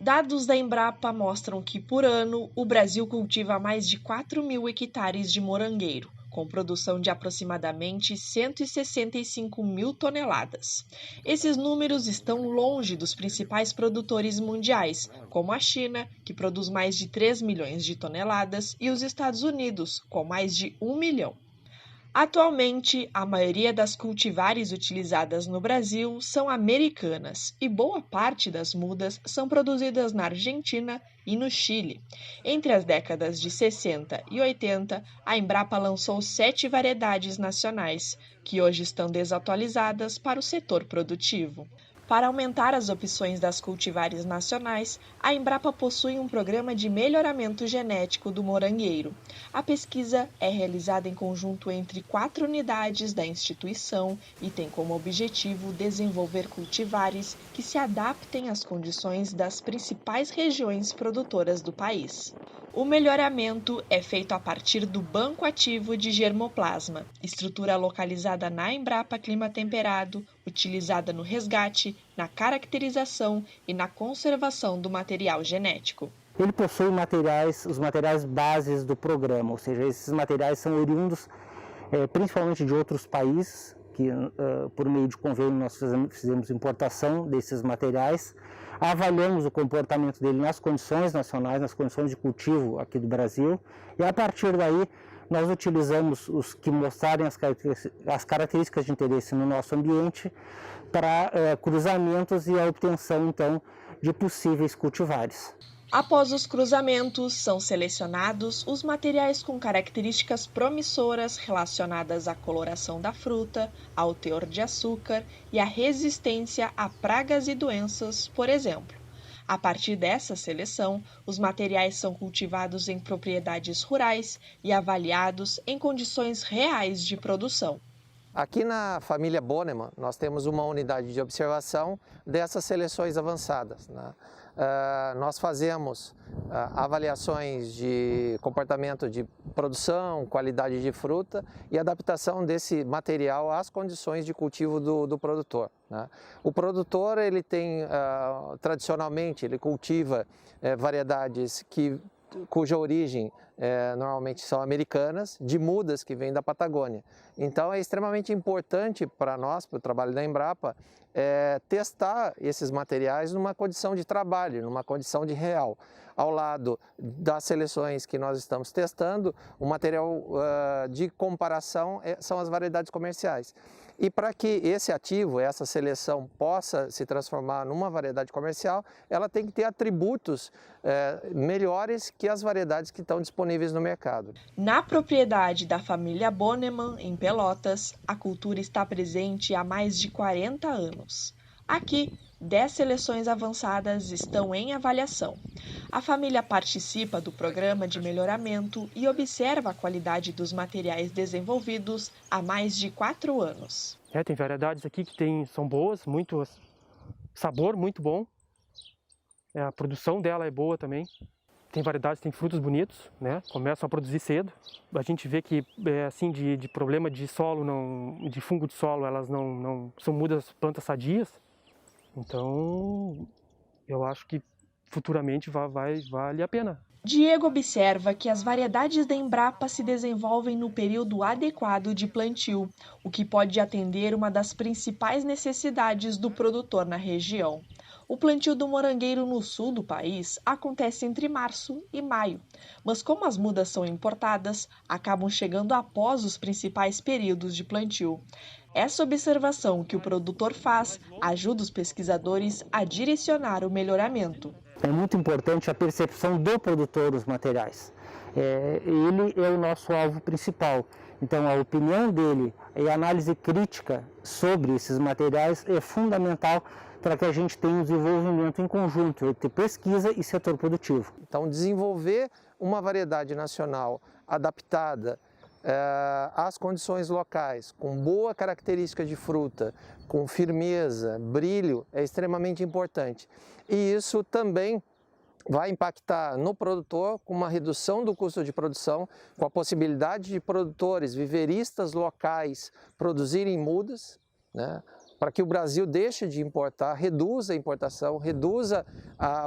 Dados da Embrapa mostram que, por ano, o Brasil cultiva mais de 4.000 hectares de morangueiro, com produção de aproximadamente 165 mil toneladas. Esses números estão longe dos principais produtores mundiais, como a China, que produz mais de 3 milhões de toneladas, e os Estados Unidos, com mais de 1 milhão. Atualmente, a maioria das cultivares utilizadas no Brasil são americanas e boa parte das mudas são produzidas na Argentina e no Chile. Entre as décadas de 60 e 80, a Embrapa lançou 7 variedades nacionais, que hoje estão desatualizadas para o setor produtivo. Para aumentar as opções das cultivares nacionais, a Embrapa possui um programa de melhoramento genético do morangueiro. A pesquisa é realizada em conjunto entre 4 unidades da instituição e tem como objetivo desenvolver cultivares que se adaptem às condições das principais regiões produtoras do país. O melhoramento é feito a partir do banco ativo de germoplasma, estrutura localizada na Embrapa Clima Temperado, utilizada no resgate, na caracterização e na conservação do material genético. Ele possui os materiais bases do programa, ou seja, esses materiais são oriundos principalmente de outros países, que por meio de convênio nós fizemos importação desses materiais, avaliamos o comportamento dele nas condições nacionais, nas condições de cultivo aqui do Brasil, e a partir daí nós utilizamos os que mostrarem as características de interesse no nosso ambiente para cruzamentos e a obtenção, então, de possíveis cultivares. Após os cruzamentos, são selecionados os materiais com características promissoras relacionadas à coloração da fruta, ao teor de açúcar e à resistência a pragas e doenças, por exemplo. A partir dessa seleção, os materiais são cultivados em propriedades rurais e avaliados em condições reais de produção. Aqui na família Bornemann, nós temos uma unidade de observação dessas seleções avançadas, né? Nós fazemos avaliações de comportamento de produção, qualidade de fruta e adaptação desse material às condições de cultivo do produtor, né? O produtor, ele tem, tradicionalmente, ele cultiva variedades cuja origem normalmente são americanas, de mudas que vêm da Patagônia. Então é extremamente importante para nós, para o trabalho da Embrapa, testar esses materiais numa condição de trabalho, numa condição de real. Ao lado das seleções que nós estamos testando, o material de comparação são as variedades comerciais. E para que esse ativo, essa seleção, possa se transformar numa variedade comercial, ela tem que ter atributos melhores que as variedades que estão disponíveis no mercado. Na propriedade da família Bornemann, em Pelotas, a cultura está presente há mais de 40 anos. Aqui, 10 seleções avançadas estão em avaliação. A família participa do programa de melhoramento e observa a qualidade dos materiais desenvolvidos há mais de 4 anos. Tem variedades aqui que são boas, muito sabor muito bom. A produção dela é boa também. Tem variedades, tem frutos bonitos, né? Começam a produzir cedo. A gente vê que assim de problema de solo, de fungo de solo, elas não são mudas, plantas sadias. Então, eu acho que futuramente vale a pena. Diego observa que as variedades da Embrapa se desenvolvem no período adequado de plantio, o que pode atender uma das principais necessidades do produtor na região. O plantio do morangueiro no sul do país acontece entre março e maio, mas como as mudas são importadas, acabam chegando após os principais períodos de plantio. Essa observação que o produtor faz ajuda os pesquisadores a direcionar o melhoramento. É muito importante a percepção do produtor dos materiais. Ele é o nosso alvo principal. Então, a opinião dele e a análise crítica sobre esses materiais é fundamental para que a gente tenha um desenvolvimento em conjunto entre pesquisa e setor produtivo. Então, desenvolver uma variedade nacional adaptada às condições locais, com boa característica de fruta, com firmeza, brilho, é extremamente importante. E isso também vai impactar no produtor com uma redução do custo de produção, com a possibilidade de produtores, viveristas locais, produzirem mudas, né? para que o Brasil deixe de importar, reduza a importação, reduza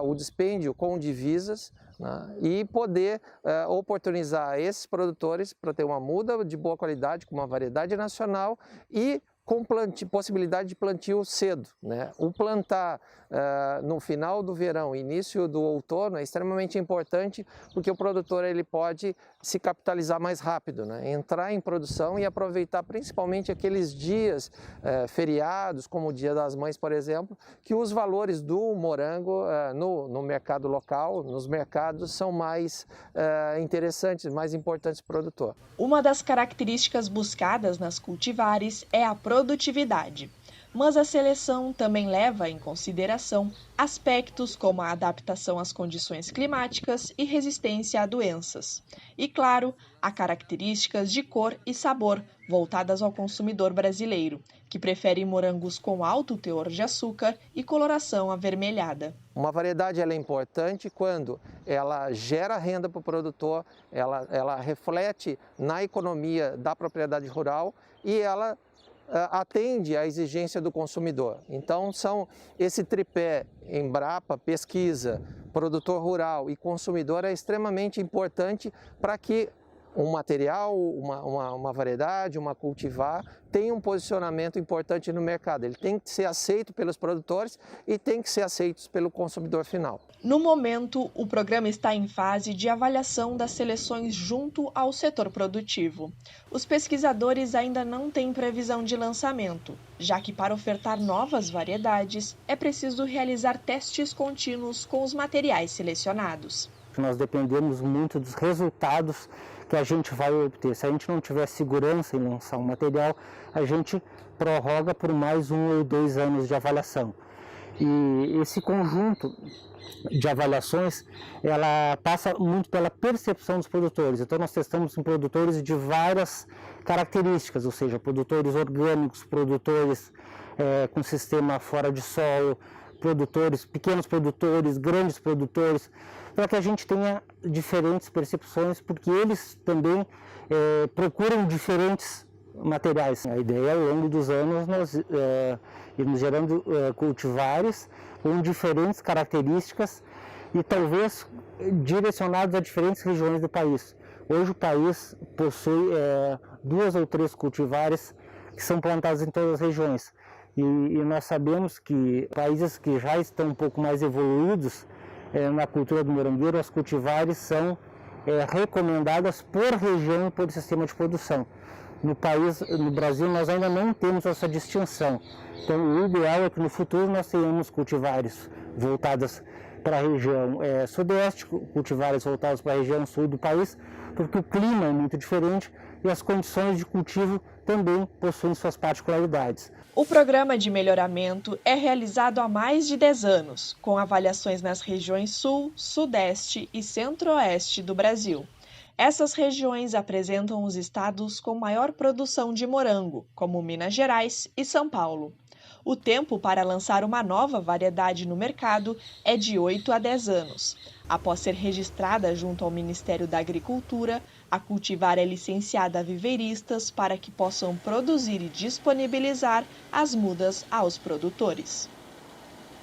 o dispêndio com divisas, né, e poder oportunizar esses produtores para ter uma muda de boa qualidade, com uma variedade nacional e com possibilidade de plantio cedo, né? O plantar no final do verão, início do outono é extremamente importante, porque o produtor ele pode se capitalizar mais rápido, né? Entrar em produção e aproveitar principalmente aqueles dias feriados, como o Dia das Mães, por exemplo, que os valores do morango no mercado local, nos mercados, são mais interessantes, mais importantes para o produtor. Uma das características buscadas nas cultivares é a produtividade, mas a seleção também leva em consideração aspectos como a adaptação às condições climáticas e resistência a doenças. E, claro, há características de cor e sabor voltadas ao consumidor brasileiro, que prefere morangos com alto teor de açúcar e coloração avermelhada. Uma variedade ela é importante quando ela gera renda para o produtor, ela reflete na economia da propriedade rural e ela atende à exigência do consumidor. Então, são esse tripé Embrapa, pesquisa, produtor rural e consumidor é extremamente importante para que um material, uma variedade, uma cultivar, tem um posicionamento importante no mercado. Ele tem que ser aceito pelos produtores e tem que ser aceito pelo consumidor final. No momento, o programa está em fase de avaliação das seleções junto ao setor produtivo. Os pesquisadores ainda não têm previsão de lançamento, já que para ofertar novas variedades é preciso realizar testes contínuos com os materiais selecionados. Nós dependemos muito dos resultados que a gente vai obter. Se a gente não tiver segurança em lançar um material, a gente prorroga por mais 1 ou 2 anos de avaliação. E esse conjunto de avaliações, ela passa muito pela percepção dos produtores. Então nós testamos com produtores de várias características, ou seja, produtores orgânicos, produtores com sistema fora de solo, produtores, pequenos produtores, grandes produtores, para que a gente tenha diferentes percepções, porque eles também procuram diferentes materiais. A ideia, ao longo dos anos, nós irmos gerando cultivares com diferentes características e talvez direcionados a diferentes regiões do país. Hoje o país possui 2 ou 3 cultivares que são plantados em todas as regiões. E nós sabemos que países que já estão um pouco mais evoluídos na cultura do morangueiro, as cultivares são recomendadas por região e por sistema de produção. No Brasil, nós ainda não temos essa distinção. Então, o ideal é que no futuro nós tenhamos cultivares voltadas para a região sudeste, cultivares voltados para a região sul do país, porque o clima é muito diferente e as condições de cultivo também possuem suas particularidades. O programa de melhoramento é realizado há mais de 10 anos, com avaliações nas regiões sul, sudeste e centro-oeste do Brasil. Essas regiões apresentam os estados com maior produção de morango, como Minas Gerais e São Paulo. O tempo para lançar uma nova variedade no mercado é de 8 a 10 anos. Após ser registrada junto ao Ministério da Agricultura, a cultivar é licenciada a viveiristas para que possam produzir e disponibilizar as mudas aos produtores.